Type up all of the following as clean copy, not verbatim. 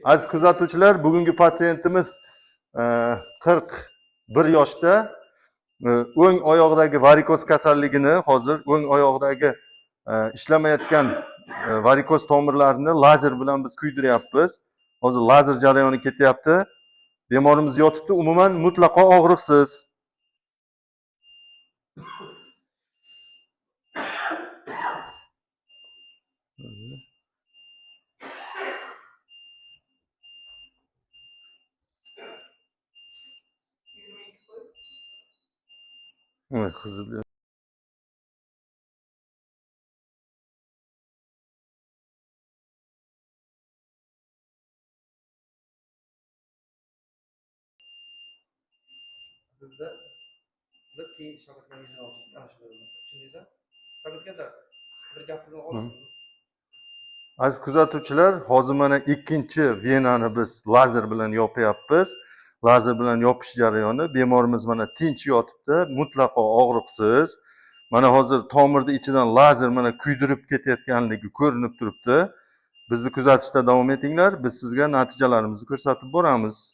Aziz kuzatuvchilar, bugungi patsientimiz 41 yoshda, o'ng oyog'idagi varikoz kasalligini, hozir o'ng oyog'idagi ishlamayotgan varikoz tomirlarini lazer bilan biz kuydiryapmiz. Hozir lazer jarayoni ketyapti. Bemorimiz yotibdi, umuman mutlaqo og'riqsiz. Evet, hızlı. Sizda bir keyin shabaklangan olasiz ana shularni tushundingizmi? Tabiatda bir gapni olasiz. Aziz kuzatuvchilar, hozir mana ikkinchi venani biz lazer bilan yopyapmiz. Lazer bilan yopish jarayoni. Bemorimiz mana tinch yotibdi, mutlaqo og'riqsiz. Mana hozir tomirni ichidan lazer mana kuydirib ketayotganligi ko'rinib turibdi. Bizni kuzatishda davom etinglar. Biz sizga natijalarimizni ko'rsatib boramiz.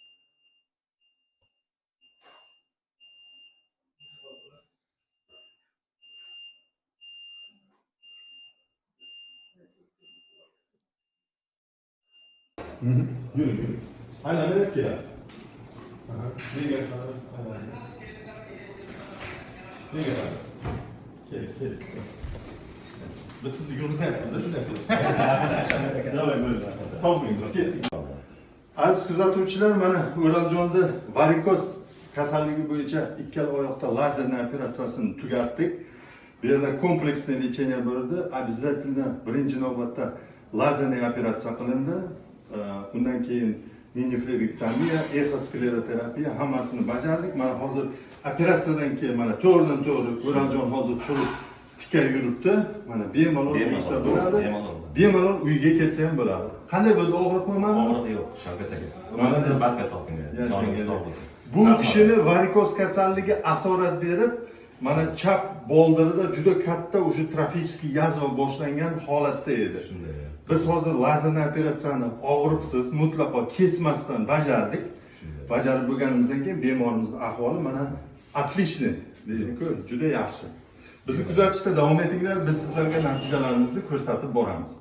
Yürü. Aynen hep gelsin. Ne gel? Ne gel? Gel. Biz sizni yolunuz yapıyoruz. Şunu yapıyoruz. Davay böyle. Savmayın. Aziz kuzatuvchilar, mana O'raljonda varikoz kasalligi bo'yicha ikkala oyoqda lazerni operatsiyasini tugatdik. Bu yerda kompleksli lecheniya bo'ldi. Обязательно birinchi navbatda lazerli operatsiya qilindi. Undan keyin miniflebektomiya, exoskleroterapiya hammasini bajardik. Mana hozir operatsiyadan keyin mana to'g'ridan-to'g'ri O'raljon hozir turib tika yuribdi. Mana bemalol ishsa bo'ladi. Bemalol uyga ketsa ham bo'ladi. Qanday bo'ldi, og'riqmi mana? Og'riq yo'q, Shavkat aka. Mana siz baraka toping. Joningiz sog' bo'lsin. Bu kishini varikoz kasalligi asorat berib, mana chap boldirida juda katta o'sha trofический yazva boshlangan holatda edi. Shunday. Biz hozir lazerli operatsiyani og'riqsiz, mutlaqo kesmasdan bajardik. Bajarib bo'lganimizdan keyin bemorimizning ahvoli mana отличный, deydi-ku, juda yaxshi. Bizni kuzatishda davom etinglar, biz sizlarga natijalarimizni ko'rsatib boramiz.